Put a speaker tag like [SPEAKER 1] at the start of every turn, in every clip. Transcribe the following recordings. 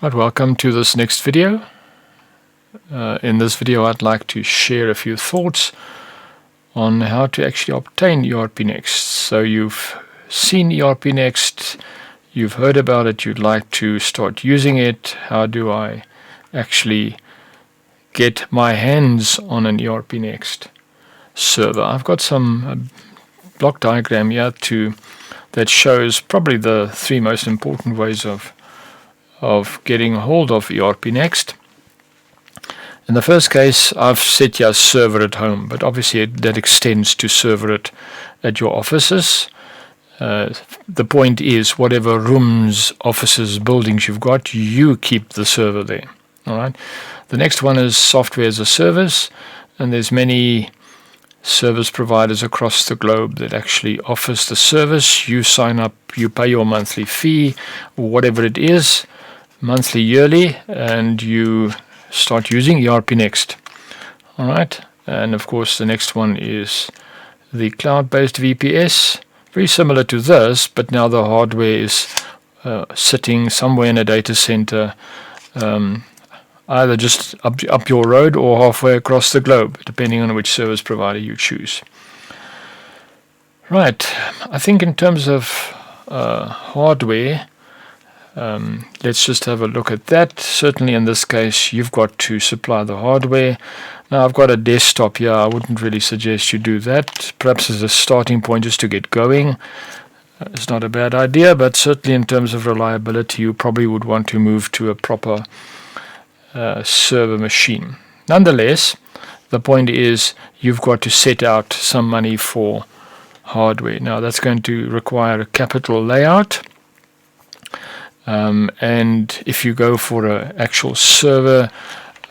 [SPEAKER 1] Right, welcome to this next video. In this video I'd like to share a few thoughts on how to actually obtain ERPNext. So you've seen ERPNext, you've heard about it, you'd like to start using it. How do I actually get my hands on an ERPNext server? I've got some block diagram here that shows probably the three most important ways of getting hold of ERPNext. In the first case, I've set your server at home, but obviously that extends to server at your offices. The point is, whatever rooms, offices, buildings you've got, you keep the server there. All right. The next one is software as a service, and there's many service providers across the globe that actually offers the service. You sign up, you pay your monthly fee, or whatever it is, monthly, yearly, and you start using ERPNext. All right, and of course the next one is the cloud-based VPS, very similar to this, but now the hardware is sitting somewhere in a data center, either just up your road or halfway across the globe, depending on which service provider you choose. Right, I think in terms of hardware, let's just have a look at that. Certainly in this case, you've got to supply the hardware. Now I've got a desktop here. I wouldn't really suggest you do that. Perhaps as a starting point just to get going. It's not a bad idea, but certainly in terms of reliability, you probably would want to move to a proper server machine. Nonetheless, the point is you've got to set out some money for hardware. Now that's going to require a capital layout. And if you go for an actual server,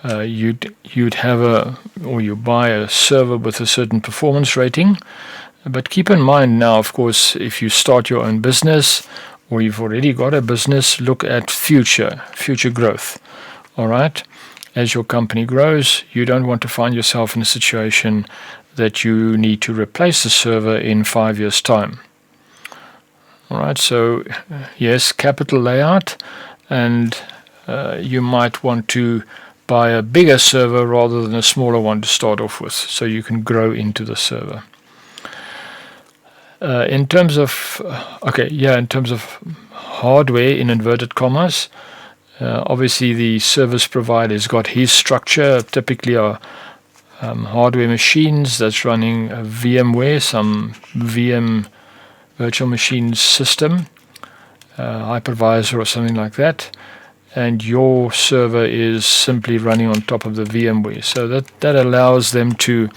[SPEAKER 1] you'd have you buy a server with a certain performance rating. But keep in mind now, of course, if you start your own business or you've already got a business, look at future growth. All right, as your company grows, you don't want to find yourself in a situation that you need to replace the server in 5 years' time. All right, so yes, capital layout, and you might want to buy a bigger server rather than a smaller one to start off with, so you can grow into the server. In terms of hardware in inverted commas, obviously the service provider's got his structure. Typically are hardware machines that's running a VMware, some VM virtual machine system, hypervisor or something like that, and your server is simply running on top of the VMware. So that allows them to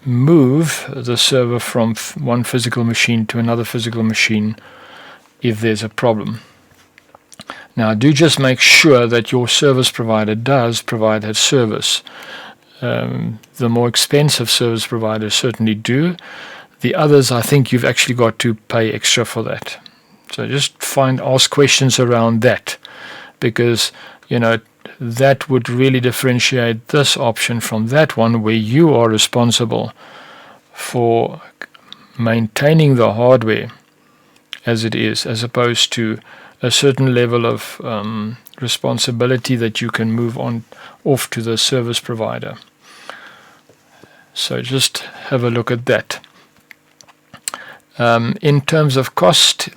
[SPEAKER 1] move the server from one physical machine to another physical machine if there's a problem. Now do just make sure that your service provider does provide that service. The more expensive service providers certainly do. The others, I think you've actually got to pay extra for that. So just ask questions around that, because that would really differentiate this option from that one, where you are responsible for maintaining the hardware as it is, as opposed to a certain level of responsibility that you can move off to the service provider. So just have a look at that. In terms of cost,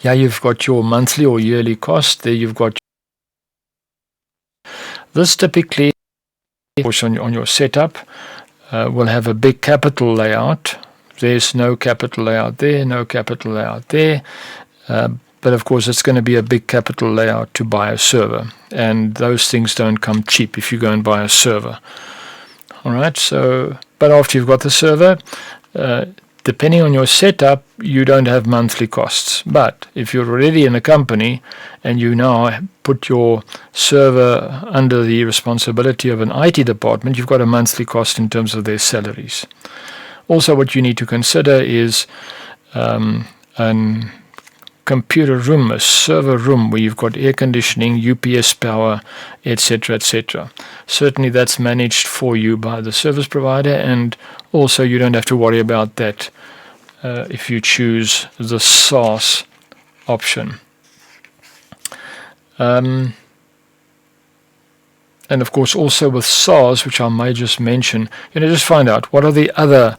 [SPEAKER 1] you've got your monthly or yearly cost. There you've got this. Typically, on your setup, will have a big capital layout. There's no capital layout there, no capital layout there. But of course, it's going to be a big capital layout to buy a server, and those things don't come cheap if you go and buy a server. All right. So, but after you've got the server, depending on your setup, you don't have monthly costs. But if you're already in a company and you now put your server under the responsibility of an IT department, you've got a monthly cost in terms of their salaries. Also, what you need to consider is a computer room, a server room where you've got air conditioning, UPS power, etc., etc. Certainly that's managed for you by the service provider, and also you don't have to worry about that if you choose the SaaS option. And of course also with SaaS, which I may just mention, just find out what are the other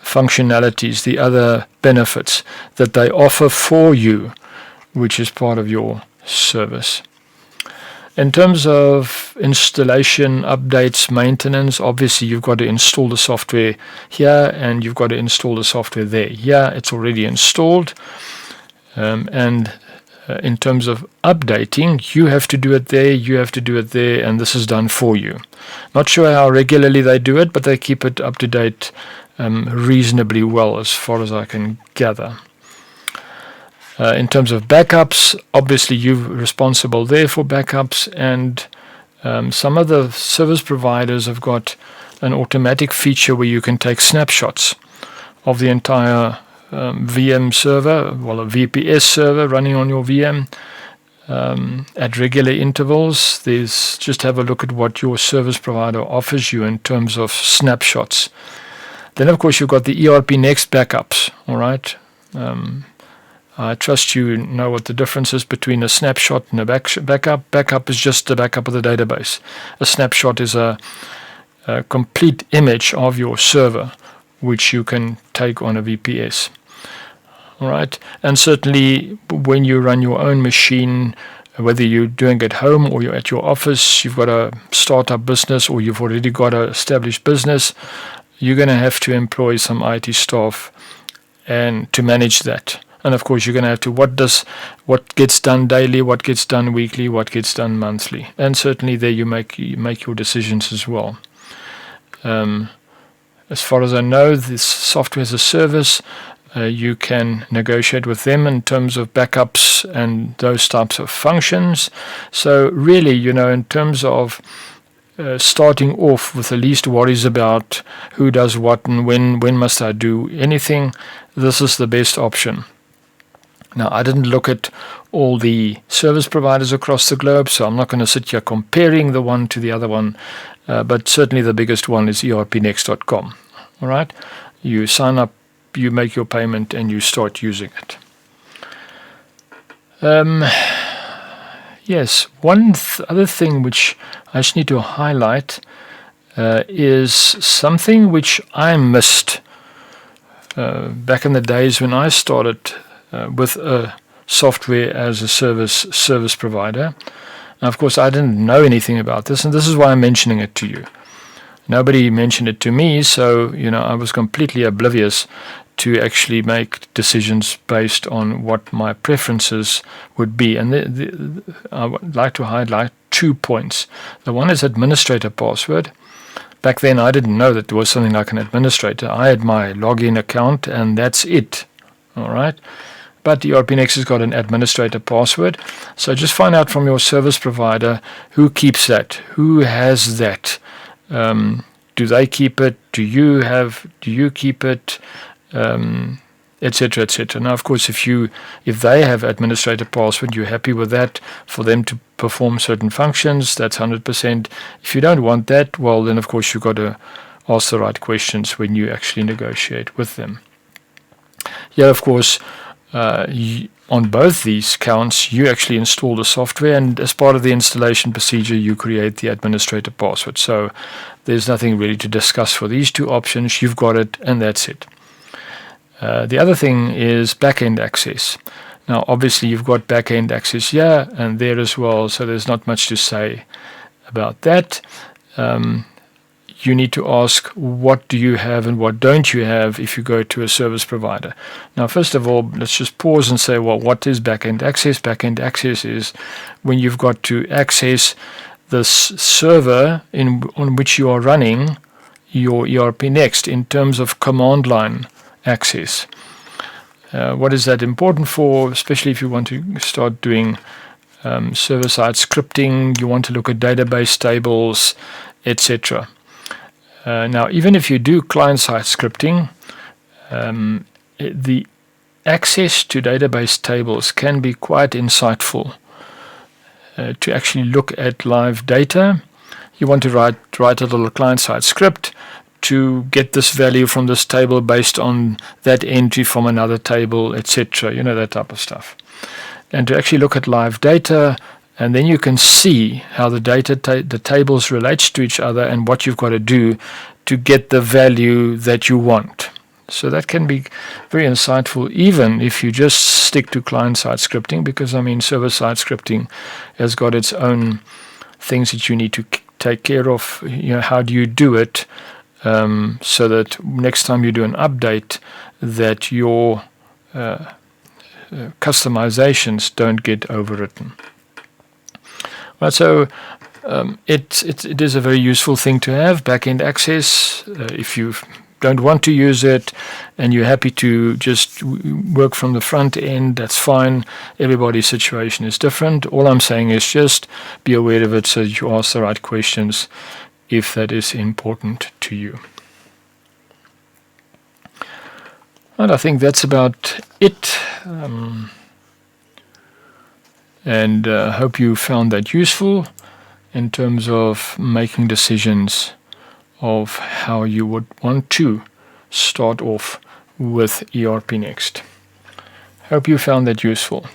[SPEAKER 1] functionalities, the other benefits that they offer for you, which is part of your service. In terms of installation, updates, maintenance, obviously you've got to install the software here and you've got to install the software there. Here it's already installed, and in terms of updating, you have to do it there, you have to do it there, and this is done for you. Not sure how regularly they do it, but they keep it up to date reasonably well as far as I can gather. In terms of backups, obviously you're responsible there for backups, and some of the service providers have got an automatic feature where you can take snapshots of the entire VM server, well, a VPS server running on your VM at regular intervals. Just have a look at what your service provider offers you in terms of snapshots. Then, of course, you've got the ERPNext backups, all right? I trust you know what the difference is between a snapshot and a backup. Backup is just the backup of the database. A snapshot is a complete image of your server, which you can take on a VPS. All right, and certainly when you run your own machine, whether you're doing it at home or you're at your office, you've got a startup business or you've already got an established business, you're going to have to employ some IT staff and to manage that. And of course, you're going to have to what gets done daily, what gets done weekly, what gets done monthly, and certainly there you make your decisions as well. As far as I know, this software as a service, you can negotiate with them in terms of backups and those types of functions. So really, in terms of starting off with the least worries about who does what and when must I do anything, this is the best option. Now, I didn't look at all the service providers across the globe, so I'm not going to sit here comparing the one to the other one, but certainly the biggest one is ERPNext.com. All right, you sign up, you make your payment, and you start using it. Yes, one other thing which I just need to highlight is something which I missed back in the days when I started with a software as a service provider. Now, of course, I didn't know anything about this, and this is why I'm mentioning it to you. Nobody mentioned it to me, so I was completely oblivious to actually make decisions based on what my preferences would be. And I would like to highlight 2 points. The one is administrator password. Back then, I didn't know that there was something like an administrator. I had my login account, and that's it. All right. But ERPNext has got an administrator password. So just find out from your service provider who keeps that, who has that. Do they keep it? Do you keep it? Etc. etc. Now, of course, if they have administrator password, you're happy with that for them to perform certain functions, that's 100%. If you don't want that, well, then of course you've got to ask the right questions when you actually negotiate with them. Yeah, of course, on both these counts, you actually install the software, and as part of the installation procedure, you create the administrator password. So there's nothing really to discuss for these two options. You've got it, and that's it. The other thing is backend access. Now, obviously, you've got backend access here and there as well, so there's not much to say about that. You need to ask what do you have and what don't you have if you go to a service provider. Now, first of all, let's just pause and say, well, what is backend access? Backend access is when you've got to access the server on which you are running your ERPNext in terms of command line access. What is that important for? Especially if you want to start doing server-side scripting, you want to look at database tables, etc. Now, even if you do client-side scripting, the access to database tables can be quite insightful. To actually look at live data, you want to write a little client-side script to get this value from this table based on that entry from another table, etc. That type of stuff. And to actually look at live data and then you can see how the the tables relates to each other and what you've got to do to get the value that you want. So that can be very insightful, even if you just stick to client-side scripting, because I mean server-side scripting has got its own things that you need to take care of. You know, how do you do it so that next time you do an update, that your customizations don't get overwritten. Right, so it is a very useful thing to have, back-end access. If you don't want to use it and you're happy to just work from the front end, that's fine. Everybody's situation is different. All I'm saying is just be aware of it so that you ask the right questions if that is important to you. And I think that's about it. And I hope you found that useful in terms of making decisions of how you would want to start off with ERPNext. Hope you found that useful.